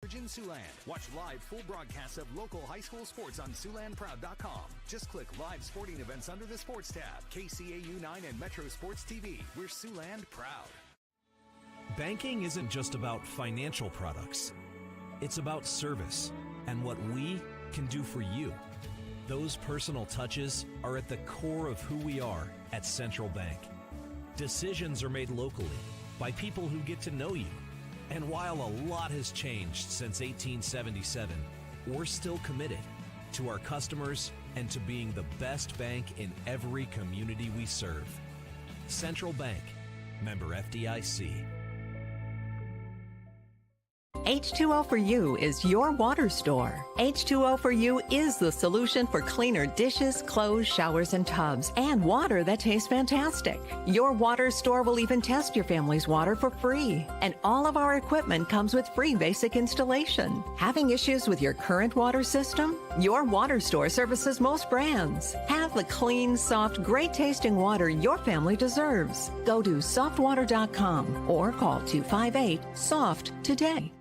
coverage in Siouxland. Watch live full broadcasts of local high school sports on SiouxlandProud.com. Just click Live Sporting Events under the Sports tab. KCAU 9 and Metro Sports TV. We're Siouxland proud. Banking isn't just about financial products. It's about service and what we can do for you. Those personal touches are at the core of who we are at Central Bank. Decisions are made locally by people who get to know you. And while a lot has changed since 1877, we're still committed to our customers and to being the best bank in every community we serve. Central Bank, member FDIC. H2O for You is your water store. H2O for You is the solution for cleaner dishes, clothes, showers, and tubs, and water that tastes fantastic. Your water store will even test your family's water for free. And all of our equipment comes with free basic installation. Having issues with your current water system? Your water store services most brands. Have the clean, soft, great-tasting water your family deserves. Go to softwater.com or call 258-SOFT today.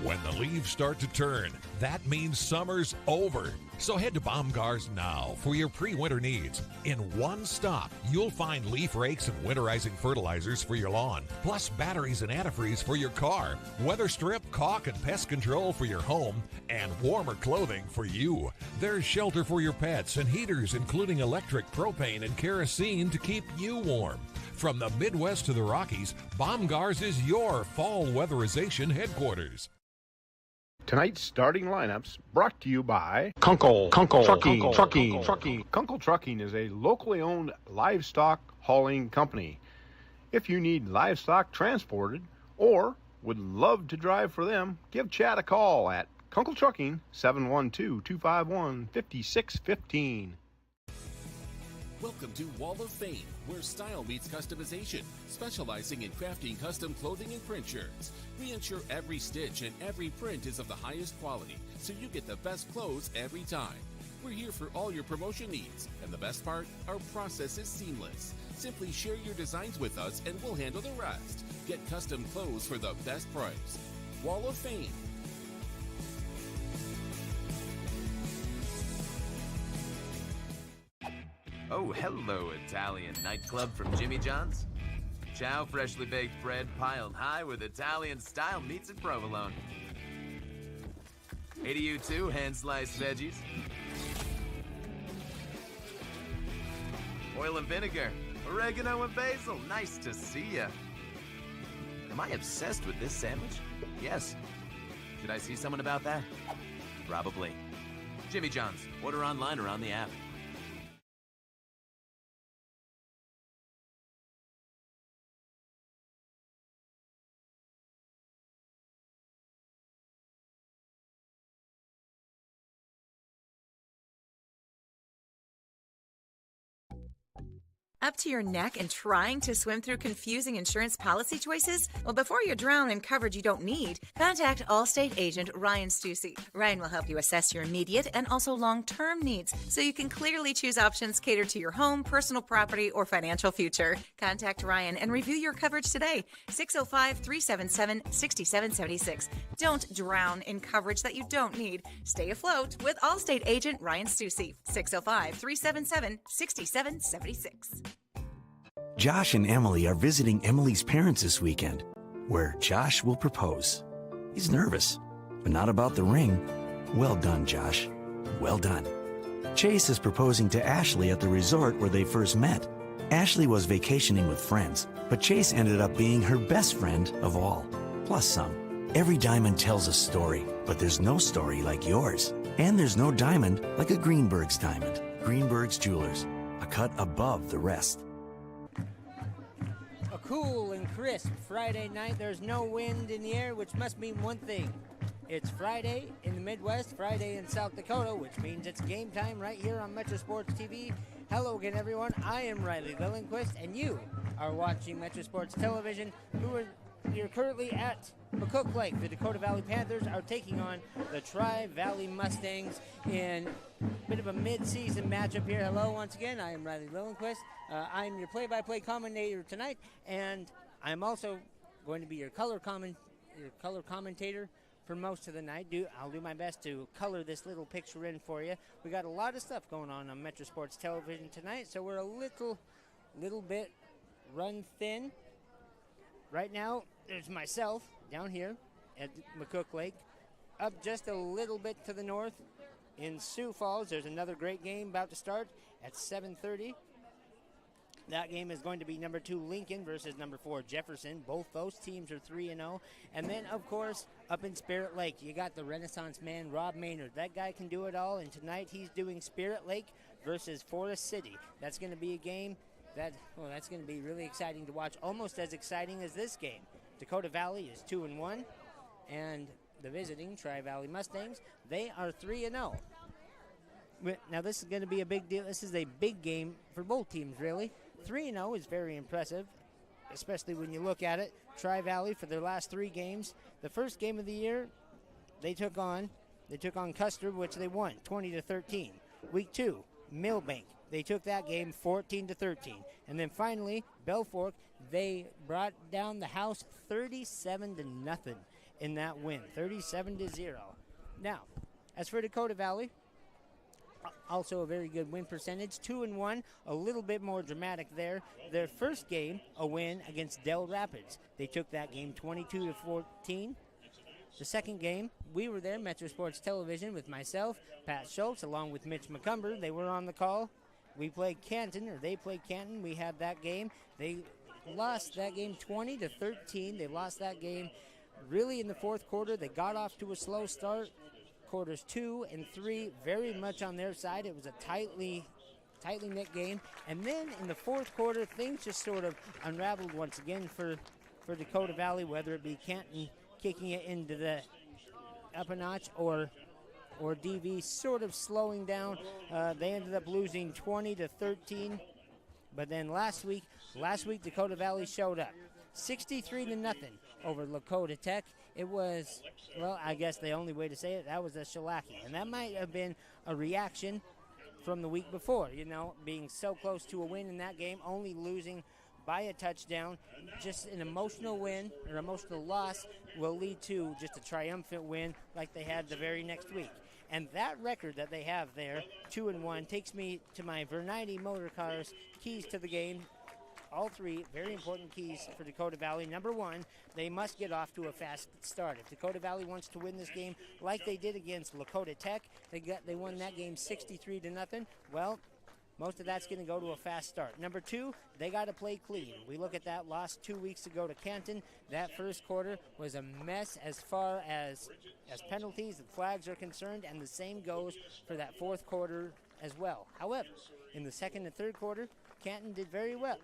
When the leaves start to turn, that means summer's over. So head to Baumgart's now for your pre-winter needs. In one stop, you'll find leaf rakes and winterizing fertilizers for your lawn, plus batteries and antifreeze for your car, weather strip, caulk, and pest control for your home, and warmer clothing for you. There's shelter for your pets and heaters, including electric, propane, and kerosene to keep you warm. From the Midwest to the Rockies, Baumgart's is your fall weatherization headquarters. Tonight's starting lineups brought to you by Kunkel Trucking. Kunkel Trucking is a locally owned livestock hauling company. If you need livestock transported or would love to drive for them, give Chad a call at Kunkel Trucking, 712-251-5615. Welcome to Wall of Fame, where style meets customization, specializing in crafting custom clothing and print shirts. We ensure every stitch and every print is of the highest quality, so you get the best clothes every time. We're here for all your promotion needs, and the best part, our process is seamless. Simply share your designs with us and we'll handle the rest. Get custom clothes for the best price. Wall of Fame. Oh, hello, Italian nightclub from Jimmy John's. Ciao, freshly baked bread piled high with Italian style meats and provolone. Hey to you too, hand-sliced veggies. Oil and vinegar, oregano and basil, nice to see ya. Am I obsessed with this sandwich? Yes. Should I see someone about that? Probably. Jimmy John's, order online or on the app. Up to your neck and trying to swim through confusing insurance policy choices? Well, before you drown in coverage you don't need, contact Allstate agent Ryan Stussy. Ryan will help you assess your immediate and also long-term needs so you can clearly choose options catered to your home, personal property, or financial future. Contact Ryan and review your coverage today. 605-377-6776. Don't drown in coverage that you don't need. Stay afloat with Allstate agent Ryan Stussy. 605-377-6776. Josh and Emily are visiting Emily's parents this weekend, where Josh will propose. He's nervous, but not about the ring. Well done, Josh. Well done. Chase is proposing to Ashley at the resort where they first met. Ashley was vacationing with friends, but Chase ended up being her best friend of all, plus some. Every diamond tells a story, but there's no story like yours. And there's no diamond like a Greenberg's diamond. Greenberg's Jewelers, a cut above the rest. cool and crisp Friday night. There's no wind in the air, which must mean one thing. It's Friday in the Midwest, Friday in South Dakota, which means it's game time right here on Metro Sports TV. Hello again, everyone. I am Riley Lillenquist, and you are watching Metro Sports Television. You're currently at McCook Lake. The Dakota Valley Panthers are taking on the Tri-Valley Mustangs in a bit of a mid-season matchup here. Hello once again. I am Riley Lillenquist. I'm your play-by-play commentator tonight, and I'm also going to be your color commentator for most of the night. I'll do my best to color this little picture in for you. We got a lot of stuff going on Metro Sports Television tonight, so we're a little bit run thin. Right now, there's myself down here at McCook Lake. Up just a little bit to the north in Sioux Falls, there's another great game about to start at 7:30. That game is going to be number 2 Lincoln versus number 4 Jefferson. Both those teams are 3-0. And then, of course, up in Spirit Lake, you got the Renaissance man, Rob Maynard. That guy can do it all, and tonight he's doing Spirit Lake versus Forest City. That's going to be a game that's going to be really exciting to watch, almost as exciting as this game. Dakota Valley is 2-1, and the visiting Tri-Valley Mustangs, they are 3-0. Now, this is going to be a big deal. This is a big game for both teams, really. 3-0 is very impressive, especially when you look at it. Tri-Valley, for their last 3 games, the first game of the year, they took on Custer, which they won 20-13. Week 2, Millbank, they took that game 14-13. And then finally, Belfork, they brought down the house 37-0 in that win, 37-0. Now, as for Dakota Valley, also a very good win percentage, 2-1, a little bit more dramatic there. Their first game, a win against Dell Rapids. They took that game 22-14. The second game, we were there, Metro Sports Television, with myself, Pat Schultz, along with Mitch McCumber. They were on the call. We played Canton, or they played Canton. We had that game. They lost that game 20-13. They lost that game really in the fourth quarter. They got off to a slow start. Quarters 2 and 3 very much on their side. It was a tightly knit game. And then in the fourth quarter, things just sort of unraveled once again for Dakota Valley, whether it be Canton kicking it into the up a notch or DV sort of slowing down. They ended up losing 20-13. But then last week Dakota Valley showed up. 63-0 over Lakota Tech. It was, well, I guess the only way to say it, that was a shellacking. And that might have been a reaction from the week before, being so close to a win in that game, only losing by a touchdown. Just an emotional win or emotional loss will lead to just a triumphant win like they had the very next week. And that record that they have there, 2-1, takes me to my Vernite Motor Cars keys to the game. All 3 very important keys for Dakota Valley. Number 1, they must get off to a fast start. If Dakota Valley wants to win this game like they did against Lakota Tech, they won that game 63-0. Well, most of that's going to go to a fast start. Number 2, they got to play clean. We look at that loss 2 weeks ago to Canton. That first quarter was a mess as far as penalties and flags are concerned, and the same goes for that fourth quarter as well. However, in the second and third quarter, Canton did very well.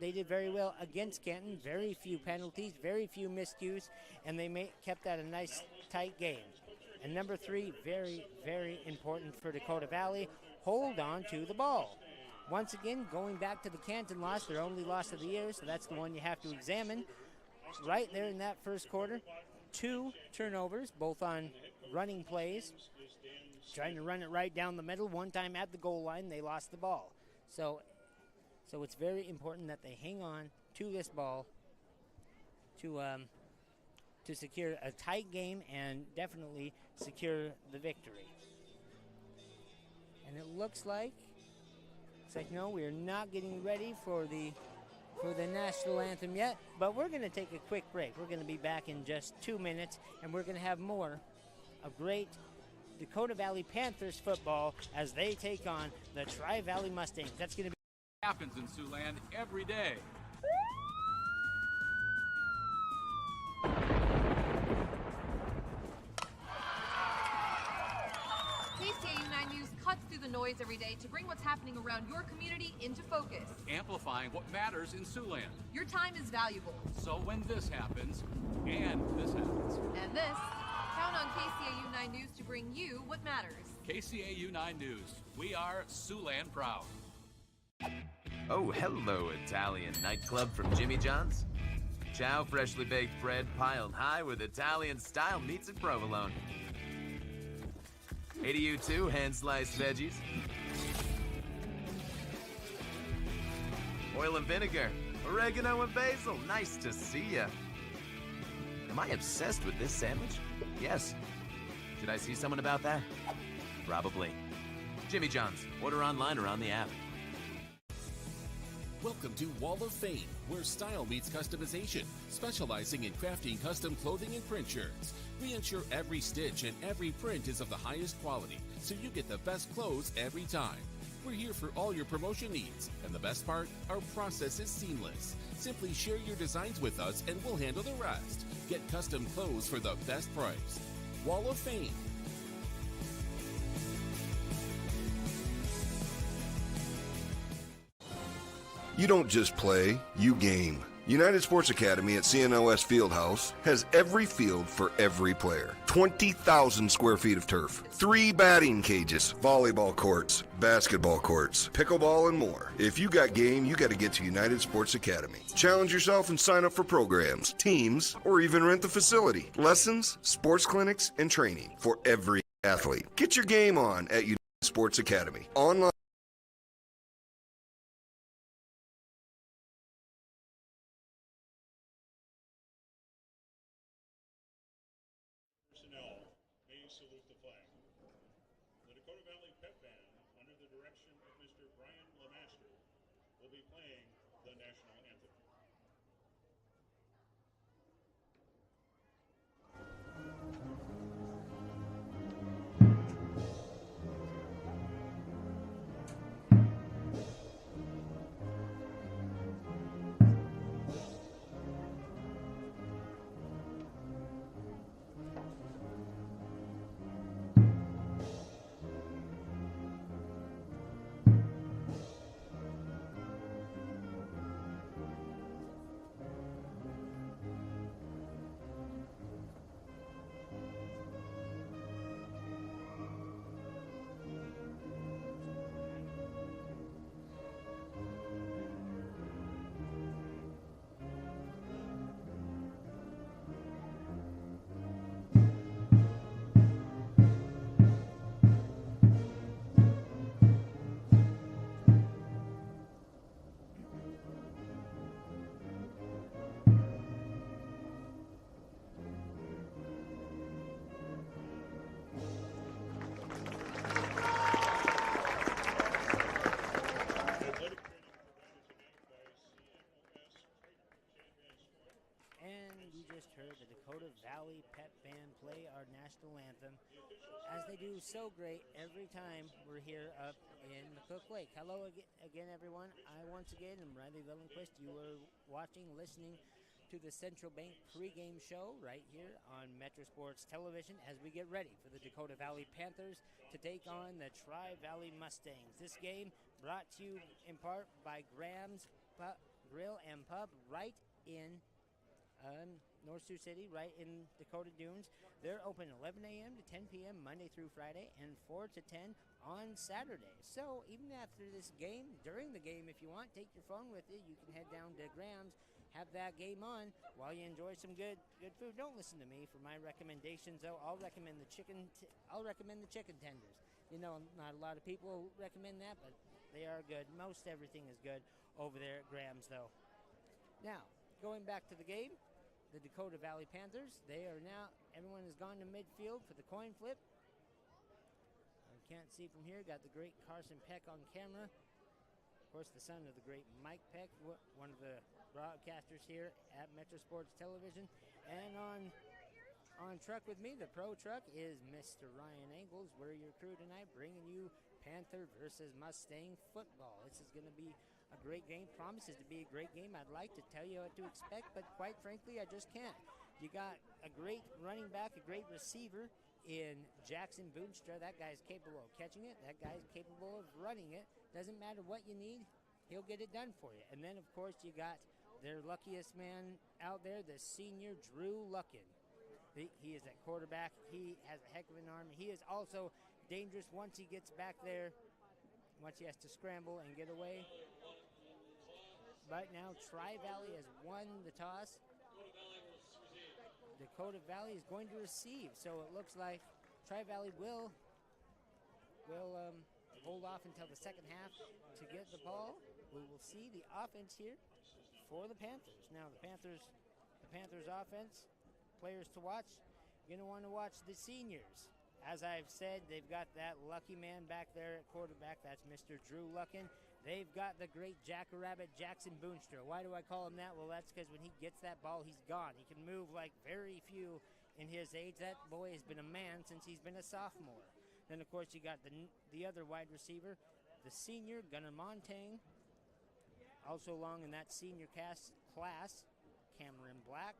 They did very well against Canton. Very few penalties, very few miscues, and they kept that a nice, tight game. And number 3, very, very important for Dakota Valley, hold on to the ball. Once again, going back to the Canton loss, their only loss of the year, so that's the one you have to examine. Right there in that first quarter, 2 turnovers, both on running plays, trying to run it right down the middle. One time at the goal line, they lost the ball. So it's very important that they hang on to this ball to secure a tight game and definitely secure the victory. And it looks like no, we are not getting ready for the national anthem yet, but we're going to take a quick break. We're going to be back in just 2 minutes, and we're going to have more of great Dakota Valley Panthers football as they take on the Tri-Valley Mustangs. That's going to be happens in Siouxland every day. KCAU 9 News cuts through the noise every day to bring what's happening around your community into focus. Amplifying what matters in Siouxland. Your time is valuable. So when this happens, and this happens, and this, count on KCAU 9 News to bring you what matters. KCAU 9 News. We are Siouxland proud. Oh, hello, Italian nightclub from Jimmy John's. Chow freshly baked bread piled high with Italian-style meats and provolone. 82 hand-sliced veggies. Oil and vinegar, oregano and basil. Nice to see ya. Am I obsessed with this sandwich? Yes. Should I see someone about that? Probably. Jimmy John's. Order online or on the app. Welcome to Wall of Fame, where style meets customization, specializing in crafting custom clothing and print shirts. We ensure every stitch and every print is of the highest quality, so you get the best clothes every time. We're here for all your promotion needs, and the best part, our process is seamless. Simply share your designs with us and we'll handle the rest. Get custom clothes for the best price. Wall of Fame. You don't just play, you game. United Sports Academy at CNOS Fieldhouse has every field for every player. 20,000 square feet of turf, 3 batting cages, volleyball courts, basketball courts, pickleball, and more. If you got game, you got to get to United Sports Academy. Challenge yourself and sign up for programs, teams, or even rent the facility. Lessons, sports clinics, and training for every athlete. Get your game on at United Sports Academy. Online. Salute the flag. The Dakota Valley Pep Band, under the direction of Mr. Brian Lemaster, will be playing the national anthem. Heard the Dakota Valley Pep Band play our national anthem, as they do so great every time we're here up in Cook Lake. Hello again, everyone. I once again am Riley Lillenquist. You are listening to the Central Bank pregame show right here on Metro Sports Television as we get ready for the Dakota Valley Panthers to take on the Tri-Valley Mustangs. This game brought to you in part by Graham's Grill and Pub right in North Sioux City, right in Dakota Dunes. They're open 11 a.m. to 10 p.m. Monday through Friday and 4 to 10 on Saturday. So even after this game, during the game, if you want, take your phone with you. You can head down to Graham's, have that game on while you enjoy some good food. Don't listen to me for my recommendations, though. I'll recommend the chicken tenders. You know, not a lot of people recommend that, but they are good. Most everything is good over there at Graham's, though. Now, going back to the game, the Dakota Valley Panthers, everyone has gone to midfield for the coin flip. I can't see from here, got the great Carson Peck on camera. Of course, the son of the great Mike Peck, one of the broadcasters here at Metro Sports Television. And on truck with me, the pro truck, is Mr. Ryan Engels. We're your crew tonight, bringing you Panther versus Mustang football. This is going to be a great game. Promises to be a great game. I'd like to tell you what to expect, but quite frankly, I just can't. You got a great running back, a great receiver in Jackson Boonstra. That guy's capable of catching it. That guy's capable of running it. Doesn't matter what you need, he'll get it done for you. And then, of course, you got their luckiest man out there, the senior Drew Luckin. He is at quarterback. He has a heck of an arm. He is also dangerous once he gets back there, once he has to scramble and get away. Right now, Tri-Valley has won the toss. Dakota Valley is going to receive, so it looks like Tri-Valley will hold off until the second half to get the ball. We will see the offense here for the Panthers. Now the Panthers offense, players to watch, you're going to want to watch the seniors. As I've said, they've got that lucky man back there at quarterback. That's Mr. Drew Luckin. They've got the great Jackrabbit Jackson Boonstra. Why do I call him that? Well, that's because when he gets that ball, he's gone. He can move like very few in his age. That boy has been a man since he's been a sophomore. Then, of course, you got the other wide receiver, the senior Gunnar Montang. Also along in that senior class, Cameron Black.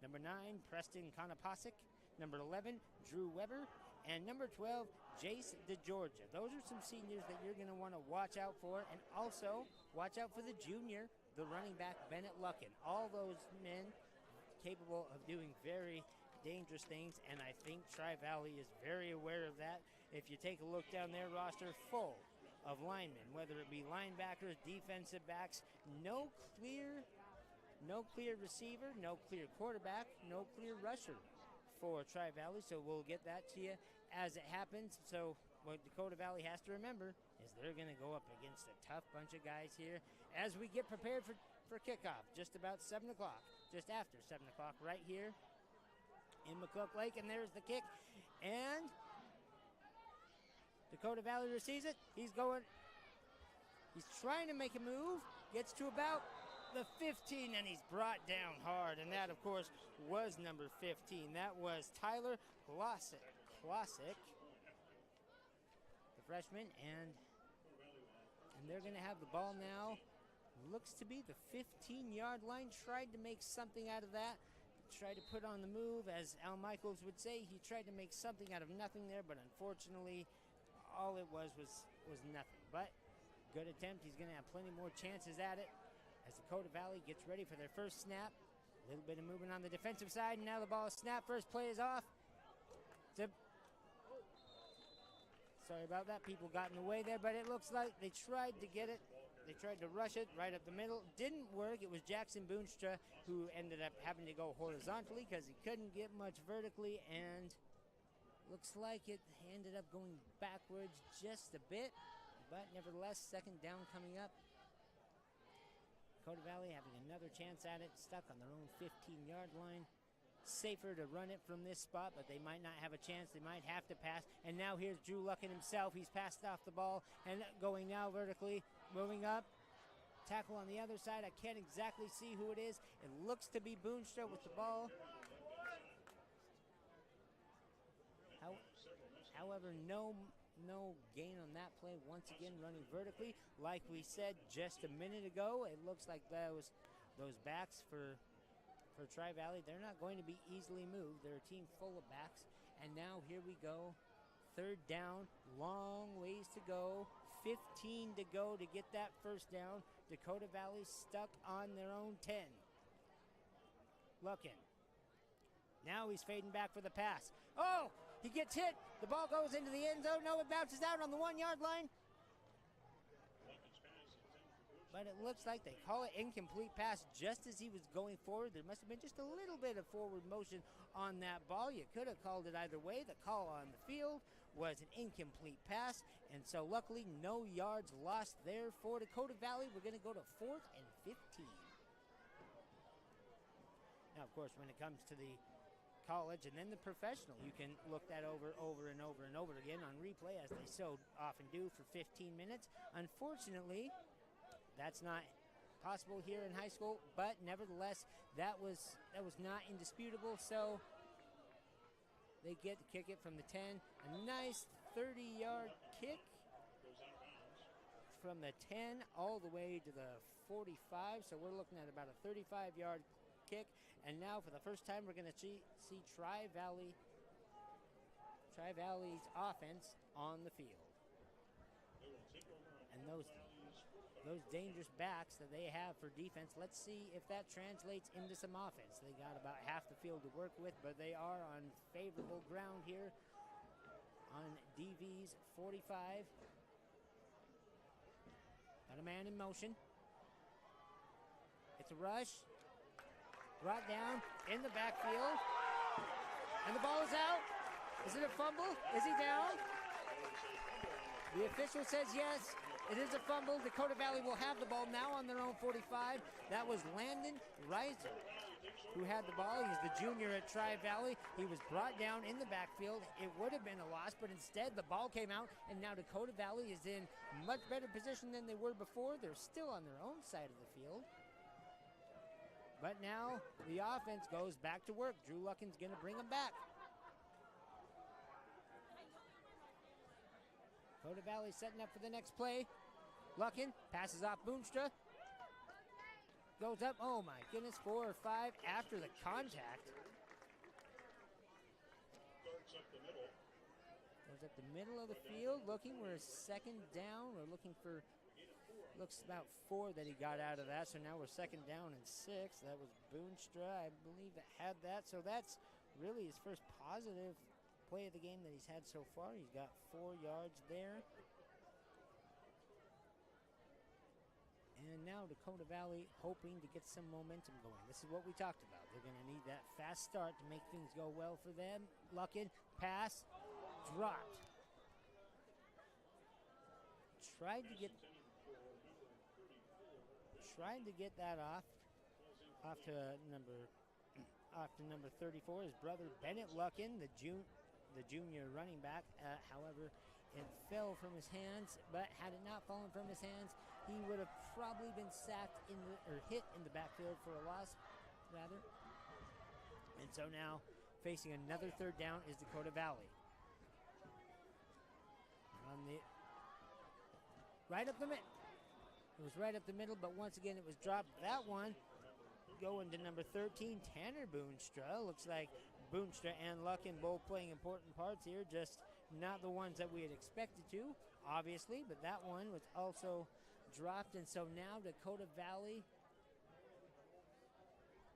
Number 9, Preston Konopasik. Number 11, Drew Weber. And number 12, Jace DeGeorgia. Those are some seniors that you're going to want to watch out for. And also, watch out for the junior, the running back, Bennett Luckin. All those men capable of doing very dangerous things, and I think Tri-Valley is very aware of that. If you take a look down their roster, full of linemen, whether it be linebackers, defensive backs, no clear receiver, no clear quarterback, no clear rusher for Tri-Valley, so we'll get that to you as it happens. So what Dakota Valley has to remember is they're going to go up against a tough bunch of guys here as we get prepared for kickoff, just about 7 o'clock, just after 7 o'clock right here in McCook Lake, and there's the kick, and Dakota Valley receives it. He's trying to make a move, gets to about the 15, and he's brought down hard, and that, of course, was number 15. That was Tyler Klosik, the freshman, and they're going to have the ball now. Looks to be the 15-yard line. Tried to make something out of that. Tried to put on the move, as Al Michaels would say. He tried to make something out of nothing there, but unfortunately, all it was nothing. But good attempt. He's going to have plenty more chances at it as Dakota Valley gets ready for their first snap. A little bit of movement on the defensive side, and now the ball is snapped. First play is off. Sorry about that. People got in the way there, but it looks like they tried to get it. They tried to rush it right up the middle. Didn't work. It was Jackson Boonstra who ended up having to go horizontally because he couldn't get much vertically, and looks like it ended up going backwards just a bit. But nevertheless, second down coming up. Dakota Valley having another chance at it, stuck on their own 15-yard line. Safer to run it from this spot, but they might not have a chance. They might have to pass. And now here's Drew Luckin himself. He's passed off the ball and going now vertically, moving up. Tackle on the other side. I can't exactly see who it is. It looks to be Boonstra with the ball. However, no gain on that play. Once again, running vertically. Like we said just a minute ago, it looks like those backs for Tri-Valley, they're not going to be easily moved. They're a team full of backs. And now here we go. Third down, long ways to go. 15 to go to get that first down. Dakota Valley stuck on their own 10. Luckin. Now he's fading back for the pass. Oh, he gets hit. The ball goes into the end zone. No, it bounces out on the 1-yard line. But it looks like they call it incomplete pass just as he was going forward. There must have been just a little bit of forward motion on that ball. You could have called it either way. The call on the field was an incomplete pass, and so luckily no yards lost there for Dakota Valley. We're going to go to 4th and 15. Now, of course, when it comes to the college and then the professional, you can look that over and over again on replay, as they so often do, for 15 minutes. Unfortunately, that's not possible here in high school, but nevertheless, that was not indisputable. So they get to kick it from the 10. A nice 30-yard kick from the 10 all the way to the 45. So we're looking at about a 35-yard kick. And now for the first time, we're going to see Tri-Valley Tri-Valley's offense on the field. And those dangerous backs that they have for defense, let's see if that translates into some offense. They got about half the field to work with, but they are on favorable ground here on DV's 45. Got a man in motion. It's a rush. Brought down in the backfield. And the ball is out. Is it a fumble? Is he down? The official says yes. It is a fumble. Dakota Valley will have the ball now on their own 45. That was Landon Reiser who had the ball. He's the junior at Tri-Valley. He was brought down in the backfield. It would have been a loss, but instead the ball came out, and now Dakota Valley is in much better position than they were before. They're still on their own side of the field. But now the offense goes back to work. Drew Luckin's going to bring them back. Dakota Valley setting up for the next play. Luckin passes off Boonstra. Goes up, oh my goodness, 4 or 5 after the contact. Goes up the middle of the field, looking. We're second down. We're looking for, looks about 4 that he got out of that. So now we're second down and 6. That was Boonstra, I believe, that had that. So that's really his first positive play of the game that he's had so far. He's got 4 yards there. And now Dakota Valley hoping to get some momentum going. This is what we talked about. They're going to need that fast start to make things go well for them. Luckin, pass, dropped. Tried to get that off to number 34. His brother Bennett Luckin, the junior running back. However, it fell from his hands, but had it not fallen from his hands, he would have probably been sacked or hit in the backfield for a loss, rather. And so now, facing another third down is Dakota Valley. Right up the middle. It was right up the middle, but once again it was dropped. That one going to number 13, Tanner Boonstra. Looks like Boonstra and Luckin both playing important parts here, just not the ones that we had expected to, obviously, but that one was also dropped. And so now Dakota Valley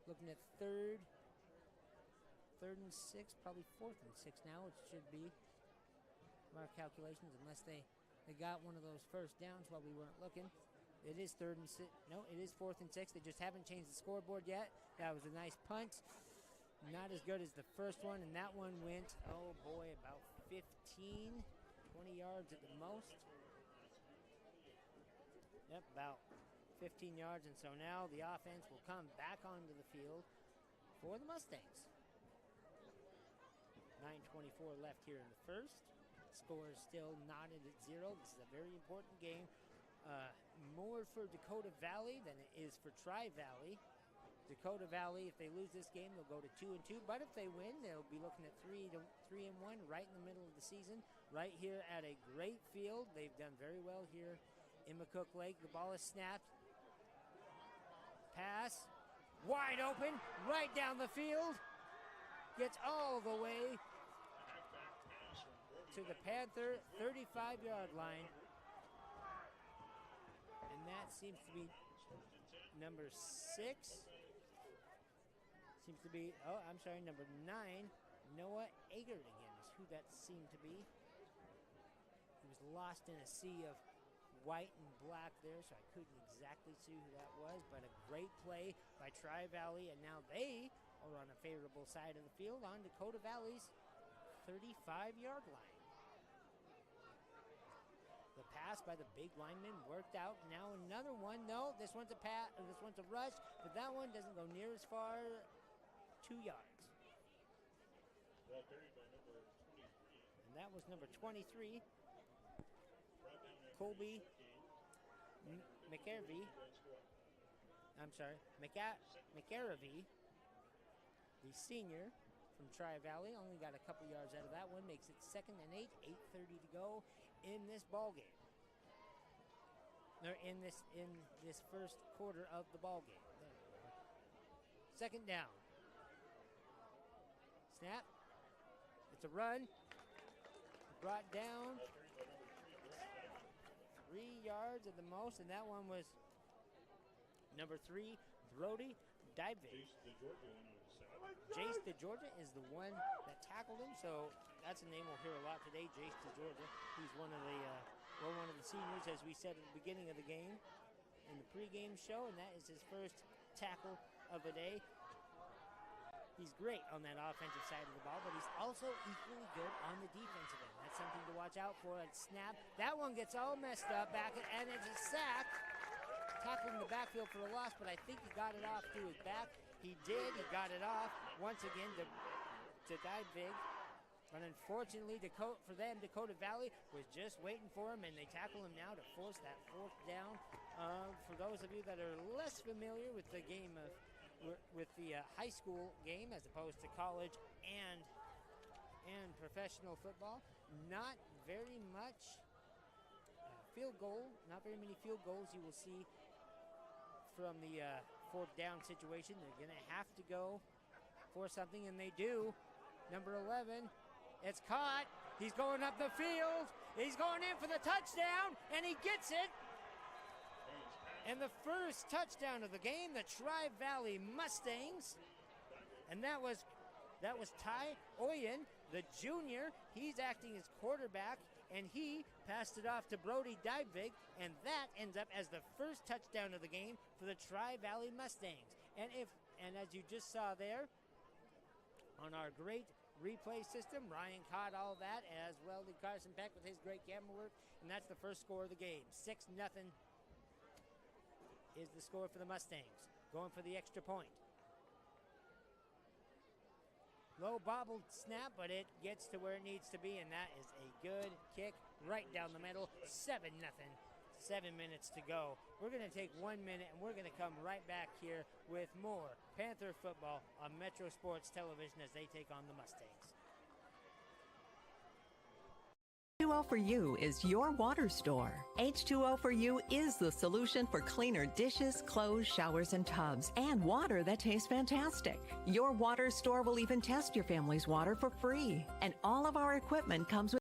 looking at third and 6, probably 4th and 6 now, it should be from our calculations, unless they got one of those first downs while we weren't looking. It is 3rd and 6. No, it is 4th and 6. They just haven't changed the scoreboard yet. That was a nice punt. Not as good as the first one, and that one went, oh boy, about 15, 20 yards at the most. Yep, about 15 yards, and so now the offense will come back onto the field for the Mustangs. 9:24 left here in the first. Score is still knotted at 0. This is a very important game. More for Dakota Valley than it is for Tri-Valley. Dakota Valley, if they lose this game, they'll go to 2-2. But if they win, they'll be looking at 3-1 right in the middle of the season, right here at a great field. They've done very well here in McCook Lake. The ball is snapped. Pass, wide open, right down the field. Gets all the way to the Panther 35-yard line. And that seems to be number 6. Seems to be, number 9. Noah Egerdigan is who that seemed to be. He was lost in a sea of white and black there, so I couldn't exactly see who that was, but a great play by Tri-Valley, and now they are on a favorable side of the field on Dakota Valley's 35-yard line. The pass by the big lineman worked out. Now another one. No, this one's a pass. This one's a rush, but that one doesn't go near as far. 2 yards. And that was number 23, Colby McArvey. McArvey, the senior from Tri-Valley, only got a couple yards out of that one. Makes it 2nd and 8. 8:30 to go in this ball game. Or in this first quarter of the ball game. Second down. Snap. It's a run. brought down 3 yards at the most, and that one was number 3, Brody Dybvig. Jace DeGeorgia is the one that tackled him, so that's a name we'll hear a lot today, Jace DeGeorgia. He's one of the seniors, as we said at the beginning of the game in the pregame show, and that is his first tackle of the day. He's great on that offensive side of the ball, but he's also equally good on the defensive end. That's something to watch out for. At snap, that one gets all messed up back, and it's a sack. Tackling the backfield for a loss, but I think he got it off to his back. He did. He got it off once again to Dybvig. But unfortunately, for them, Dakota Valley was just waiting for him, and they tackle him now to force that 4th down. For those of you that are less familiar with the game with the high school game as opposed to college and professional football, not very much not very many field goals you will see from the 4th down situation. They're going to have to go for something, and they do. Number 11, it's caught. He's going up the field. He's going in for the touchdown, and he gets it. And the first touchdown of the game, the Tri-Valley Mustangs. And that was Ty Oyen, the junior. He's acting as quarterback, and he passed it off to Brody Dybvig, and that ends up as the first touchdown of the game for the Tri-Valley Mustangs. And as you just saw there, on our great replay system, Ryan caught all that, as well did Carson Peck with his great camera work, and that's the first score of the game. 6-0 is the score for the Mustangs, going for the extra point. Low bobbled snap, but it gets to where it needs to be, and that is a good kick right down the middle. 7-0. 7 minutes to go. We're going to take 1 minute, and we're going to come right back here with more Panther football on Metro Sports Television as they take on the Mustangs. H2O for You is your water store. H2O for You is the solution for cleaner dishes, clothes, showers, and tubs, and water that tastes fantastic. Your water store will even test your family's water for free, and all of our equipment comes with